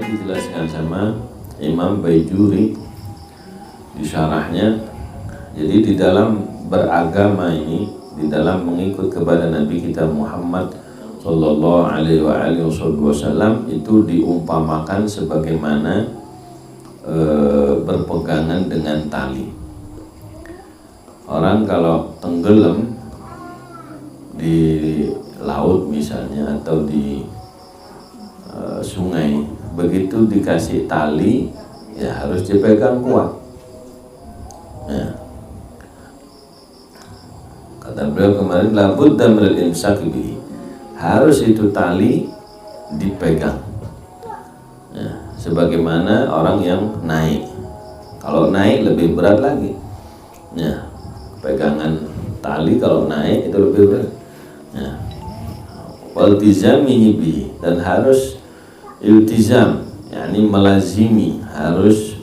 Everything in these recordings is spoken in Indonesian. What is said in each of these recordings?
dijelaskan sama Imam Baijuri di syarahnya. Jadi di dalam beragama ini, di dalam mengikut kepada Nabi kita Muhammad Sallallahu Alaihi Wasallam itu diumpamakan sebagaimana berpegangan dengan tali. Orang kalau tenggelam di laut misalnya atau di sungai, begitu dikasih tali ya harus dipegang kuat. Nah, kata beliau kemarin, labudda minal imsak bihi, harus itu tali dipegang. Nah, sebagaimana orang yang naik, kalau naik lebih berat lagi. Nah, pegangan tali kalau naik itu lebih berat. Nah, waltizamihi bihi, dan harus iltizam, yakni melazimi, harus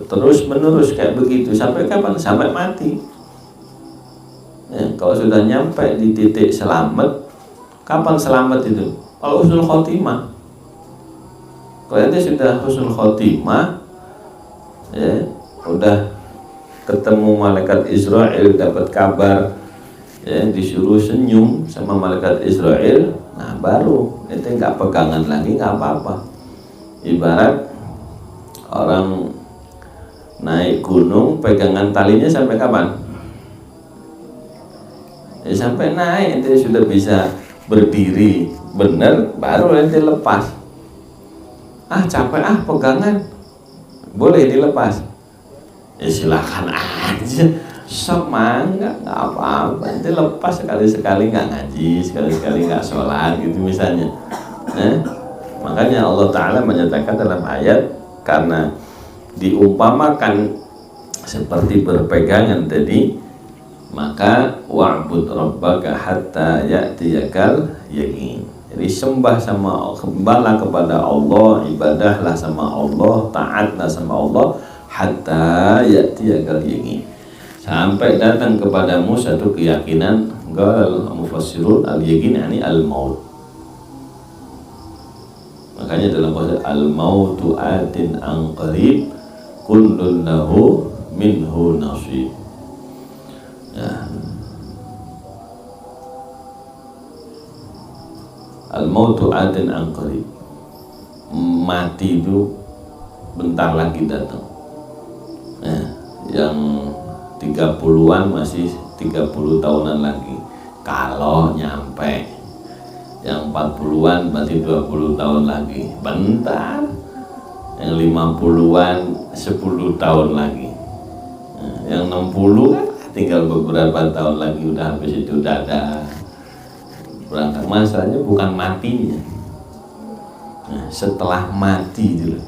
terus menerus kayak begitu sampai kapan? Sampai mati. Ya, kalau sudah nyampe di titik selamat, kapan selamat itu? Kalau husnul khotimah. Kalau ente sudah husnul khotimah, ya, udah ketemu malaikat Israel, dapat kabar, ya, disuruh senyum sama malaikat Israel, nah baru ente nggak pegangan lagi, nggak apa-apa. Ibarat orang naik gunung, pegangan talinya sampai kapan? Ya, sampai naik ente sudah bisa berdiri bener, baru ente lepas. Ah capek pegangan, boleh dilepas? Ya silakan aja, sok mangga, nggak apa-apa. Ente lepas sekali-sekali nggak ngaji, sekali-sekali nggak sholat gitu misalnya. Makanya Allah Ta'ala menyatakan dalam ayat, karena diumpamakan seperti berpegangan tadi, maka wa'bud rabbaka hatta ya'tiyakal yaqin. Jadi sembahlah kepada Allah, ibadahlah sama Allah, taatlah sama Allah, hatta ya'tiyakal yaqin, sampai datang kepadamu satu keyakinan. Qala mufassirun al-yaqin yani al-maut. Makanya dalam bahasa al-mautu atin an qarib kullun lahu minhu nasib. Ya. Al-mautu atin an qarib, mati itu bentar lagi datang. Nah, yang 30-an masih 30 tahunan lagi kalau nyampe, yang 40-an berarti 20 tahun lagi, bentar. Yang 50-an 10 tahun lagi. Nah, yang 60 kan tinggal beberapa tahun lagi, udah habis itu dadah berangkat. Masalahnya bukan matinya. Nah, setelah mati dulu,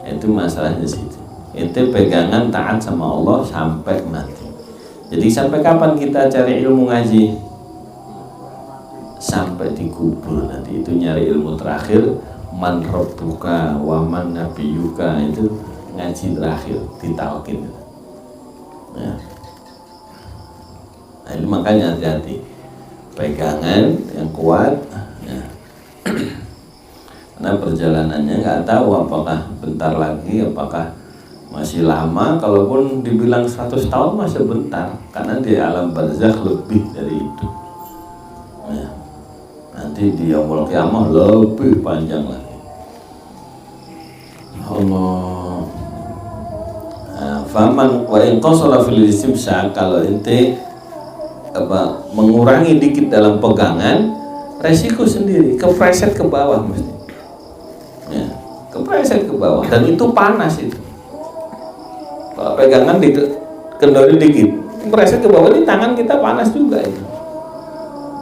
itu masalahnya situ. Itu pegangan taat sama Allah sampai mati. Jadi sampai kapan kita cari ilmu ngaji? Sampai dikubur nanti, itu nyari ilmu terakhir. Man rabbuka wa man nabiyuka, itu ngaji terakhir ditalkin. Ya. Nah, itu makanya hati-hati, pegangan yang kuat. Ya. Karena perjalanannya nggak tahu apakah bentar lagi, apakah masih lama. Kalaupun dibilang 100 tahun masih bentar, karena di alam barzakh lebih dari itu. Ya. Nanti di yaumul qiyamah lebih panjang lagi. Allah. Faman wa in qasara fil istimsak, kalau ente mengurangi dikit dalam pegangan, resiko sendiri, kepreset ke bawah mesti. Ya, kepreset ke bawah, dan itu panas itu. Kalau pegangan dikendori dikit, kepreset ke bawah, ini tangan kita panas juga itu.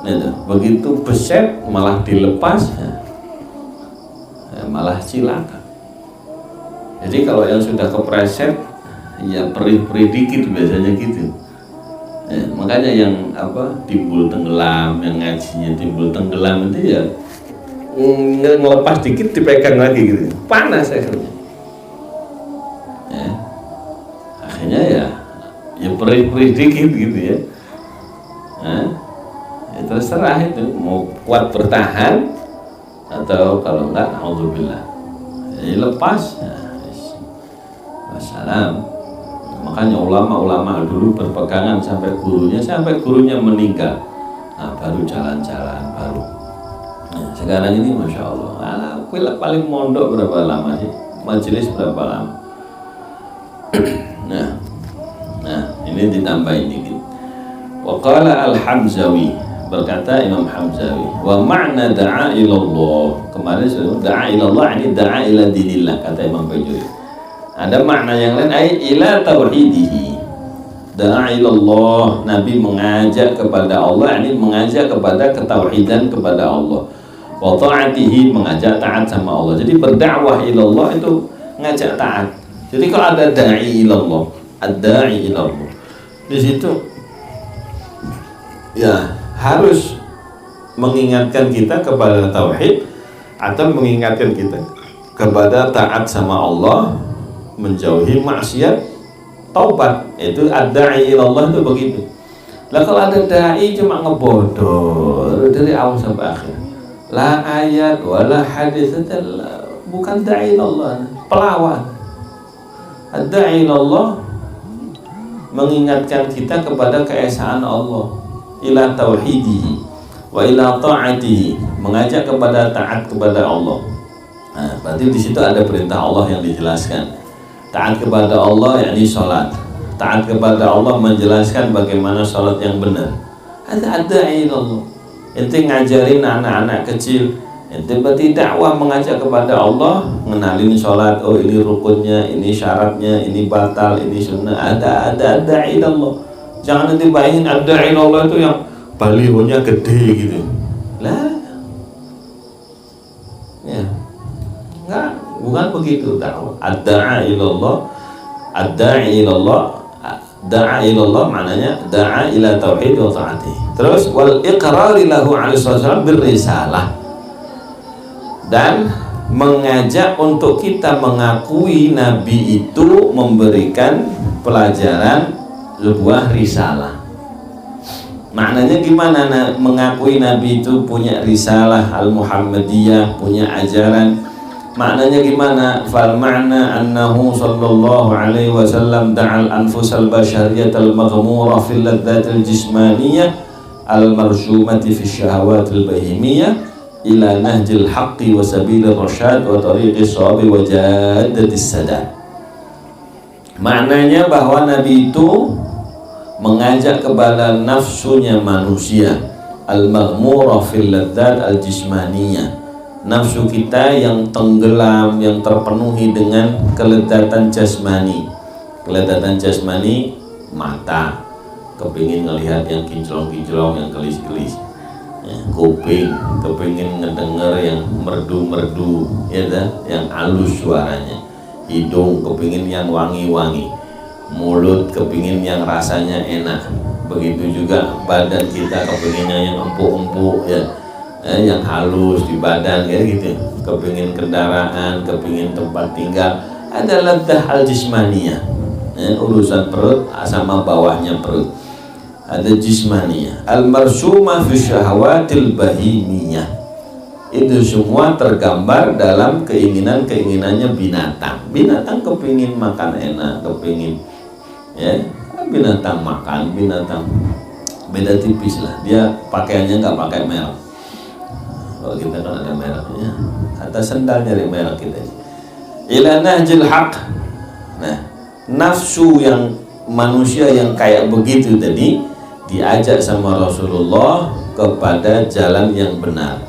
Nah, begitu beset malah dilepas, ya, malah cilaka. Jadi kalau yang sudah kepreset, ya perih-perih dikit biasanya gitu. Ya, makanya yang timbul tenggelam, yang ngajinya timbul tenggelam itu ya ngelepas dikit dipegang lagi gitu, panas akhirnya. Ya, akhirnya ya perih-perih dikit gitu ya. Nah, ya terserah itu mau kuat bertahan atau kalau enggak naudzubillah jadi lepas ya, wassalam. Makanya ulama-ulama dulu berpegangan sampai gurunya meninggal, nah baru jalan-jalan baru. Nah, sekarang ini masya Allah, paling mondok berapa lama sih, majelis berapa lama? nah ini ditambahin dikit. Waqala Al-Hamzawi, berkata Imam Hamzawi, wa ma'na da'a ilallah, kemarin sudah da'a ilallah ini da'a ila dinillah, kata Imam Bajuri. Ada makna yang lain, ay ila tauhidihi. Da'a ilallah, Nabi mengajak kepada Allah, ini mengajak kepada ketauhidan kepada Allah. Wa ta'atihi, mengajak taat sama Allah. Jadi berdakwah ilallah itu ngajak taat. Jadi kalau ada da'i ilallah, ad-da'i ilallah, di situ ya harus mengingatkan kita kepada tauhid atau mengingatkan kita kepada taat sama Allah, menjauhi maksiat, taubat. Itu ad-da'i ilallah itu begitu. Lah kalau ada dai cuma ngebodor dari awal sampai akhir, la ayat wala hadis, bukan da'i ilallah, pelawan. Ad-da'i ilallah mengingatkan kita kepada keesaan Allah, ila tauhidihi wa ila ta'atihi, mengajak kepada taat kepada Allah. Nah, berarti di situ ada perintah Allah yang dijelaskan. Taat kepada Allah yakni sholat. Taat kepada Allah menjelaskan bagaimana sholat yang benar. Ada ilallah. Ente ngajarin anak-anak kecil, ente berarti dakwah mengajak kepada Allah, ngenalin sholat. Oh ini rukunnya, ini syaratnya, ini batal, ini sunnah. Ada ilallah. Jangan nanti bayangin ada ilallah itu yang balihonya gede gitu. Lah, ya, enggak. Bukan begitu dakwah. Ad-da'a ilallah, ad-da'i ilallah, da'a ilallah maknanya da'a ila tauhid wa ta'ati. Terus wal iqrari lahu alaihi wasallam birrisalah, dan mengajak untuk kita mengakui Nabi itu memberikan pelajaran sebuah risalah. Maknanya gimana mengakui Nabi itu punya risalah al-Muhammadiyah, punya ajaran. Maknanya gimana? Fal ma'na annahu sallallahu alaihi wasallam da'al anfusal bashariyat al-maghmura fil ladzatil jismaniyah al-marsumati fi syahawatil bahimiyah ila nahjil haqqi wa sabilir rasyad wa tariqis shawabi wa jaddatis sadad. Maknanya bahwa Nabi itu mengajak kepada nafsunya manusia al-maghmura fil ladzat al-jismaniyah, nafsu kita yang tenggelam, yang terpenuhi dengan kelezatan jasmani. Kelezatan jasmani, mata kepingin ngelihat yang kinclong-kinclong, yang gelis-gelis, ya, kuping kepingin ngedenger yang merdu-merdu, ya dah, yang halus suaranya, hidung kepingin yang wangi-wangi, mulut kepingin yang rasanya enak, begitu juga badan kita kepinginnya yang empuk-empuk, ya, yang halus di badan, ya gitu. Kepingin kendaraan, kepingin tempat tinggal, ada laddah al-jismaniyah, ya, urusan perut sama bawahnya perut, ada jismaniyah. Al-marsumah fi syahawatil bahimiyah, itu semua tergambar dalam keinginannya binatang. Binatang kepingin makan enak, kepingin, ya, binatang makan, binatang beda tipis lah, dia pakaiannya nggak pakai merek. Kalau kita kan ada mereknya, atau sendal nyari merek kita. Ila nahjil haq. Nah, nafsu yang manusia yang kayak begitu tadi diajak sama Rasulullah kepada jalan yang benar,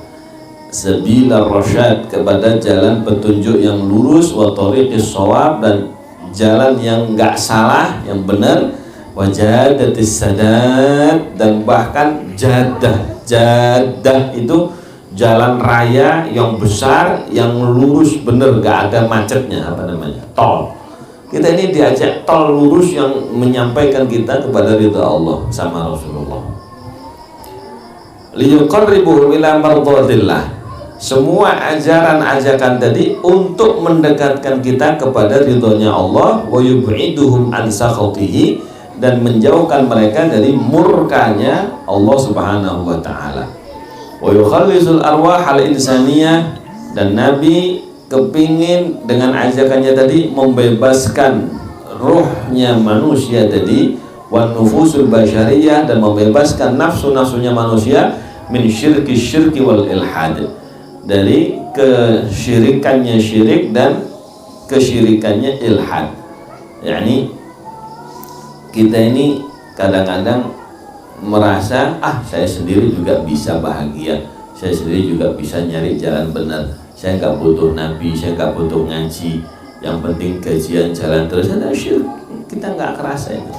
sabilar rasyad, kepada jalan petunjuk yang lurus, wa tariqis shawab, dan jalan yang enggak salah, yang benar, wa jadatis sadad, dan bahkan jadah itu jalan raya yang besar, yang lurus bener, gak ada macetnya, apa namanya, tol. Kita ini diajak tol lurus yang menyampaikan kita kepada ridha Allah sama Rasulullah. Liyuqarribuhum ila mardhatillah. Semua ajaran-ajakan tadi untuk mendekatkan kita kepada ridhonya Allah, wa yub'iduhum an sakhatihi, dan menjauhkan mereka dari murkanya Allah Subhanahu wa taala. Wa yukhallisul arwah al-insaniyah, dan Nabi kepingin dengan ajakannya tadi membebaskan ruhnya manusia tadi, wan nufusul basyariyah, dan membebaskan nafsu-nafsunya manusia min syirki wal ilhad, dari kesyirikannya syirik dan kesyirikannya ilhad. yakni kita ini kadang-kadang merasa saya sendiri juga bisa bahagia, saya sendiri juga bisa nyari jalan benar, saya nggak butuh nabi, saya nggak butuh ngaji, yang penting gajian jalan terus. Ada syirik, kita nggak kerasa itu.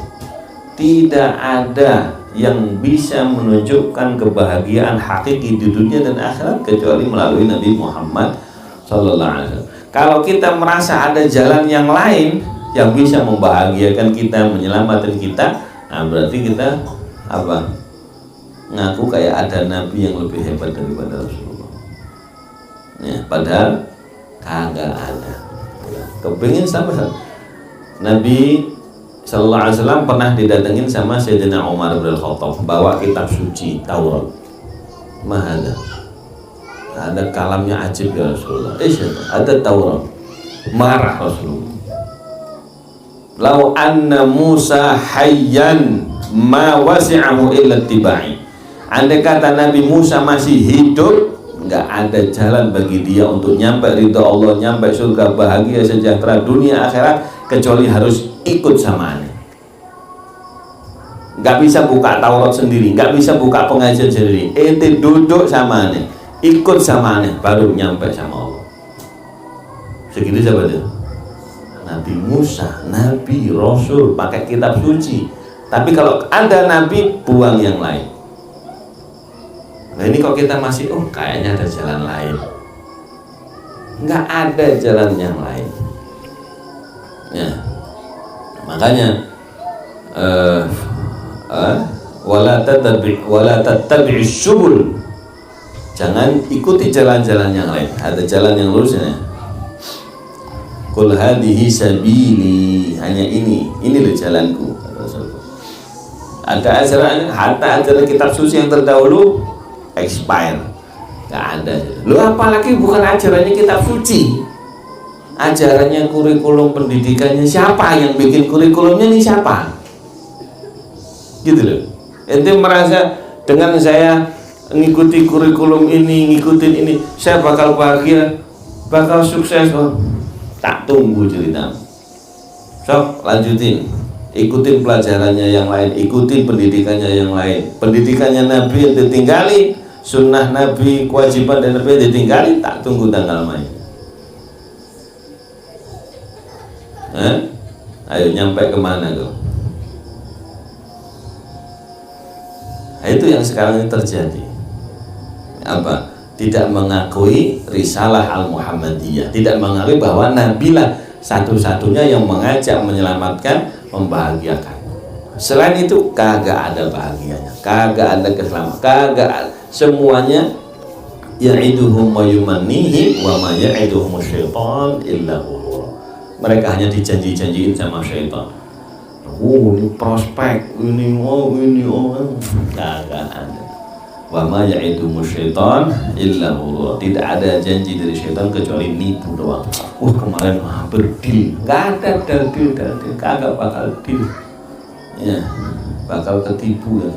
Tidak ada yang bisa menunjukkan kebahagiaan hakiki di dunia dan akhirat kecuali melalui Nabi Muhammad SAW. Kalau kita merasa ada jalan yang lain yang bisa membahagiakan kita, menyelamatkan kita, berarti kita ngaku kayak ada nabi yang lebih hebat daripada Rasulullah. Padahal kagak ada. Kepingin sama Nabi Sallallahu Alaihi Wasallam pernah didatengin sama Sayyidina Umar bin Khattab, bawa kitab suci Taurat. Ada kalamnya ajib ya Rasulullah. Ada Taurat. Marah Rasulullah. Lau anna Musa hayyan ma wasi'ahu illa tibai. Andai kata Nabi Musa masih hidup, nggak ada jalan bagi dia untuk nyampe ridha Allah, nyampe surga, bahagia sejahtera dunia akhirat, kecuali harus ikut sama aneh. Nggak bisa buka Taurat sendiri, nggak bisa buka pengajian sendiri. Ente duduk sama aneh, ikut sama aneh, baru nyampe sama Allah. Segitu siapa dia? Nabi Musa, Nabi Rasul, pakai kitab suci. Tapi kalau ada Nabi, buang yang lain. Nah ini kok kita masih, kayaknya ada jalan lain. Nggak ada jalan yang lain. Makanya wala tattabi' syubul, jangan ikuti jalan-jalan yang lain. Ada jalan yang lurusnya. Qul hadhihi sabili, hanya ini loh jalanku. Ada ajaran, hatta ajaran kitab suci yang terdahulu expire, nggak ada. Lu apalagi bukan ajarannya kitab suci, ajarannya kurikulum pendidikannya. Siapa yang bikin kurikulumnya nih, siapa? Gitu loh. Ente merasa dengan saya ngikuti kurikulum ini, ngikutin ini, saya bakal bahagia, bakal sukses. Tak tunggu cerita. Sok lanjutin, ikutin pelajarannya yang lain, ikutin pendidikannya yang lain. Pendidikannya Nabi yang ditinggali, sunnah Nabi, kewajiban dan Nabi yang ditinggali, tak tunggu tanggal main. Ayo nyampe kemana tuh? Itu yang sekarang ini terjadi. Apa? Tidak mengakui risalah al-Muhammadiyah, tidak mengakui bahwa Nabi lah satu-satunya yang mengajak, menyelamatkan, membahagiakan. Selain itu kagak ada bahagianya, kagak ada keselamatan, kagak, semuanya ya'iduhum wa yumannihim wa ma ya'iduhum syaitan illa ghurura. Mereka hanya dijanji-janjiin sama syaitan. Ini prospek, ini kagak ada. Wa ma ya'iduhum syaitan illa ghurura. Tidak ada janji dari syaitan kecuali nipu doang. Kemarin hampir deal, nggak ada deal, kagak bakal deal. Bakal ketipu ya.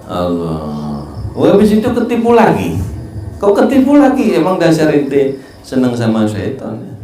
Allah. Habis itu ketipu lagi. Kau ketipu lagi, emang dasar ente seneng sama syaitan ya?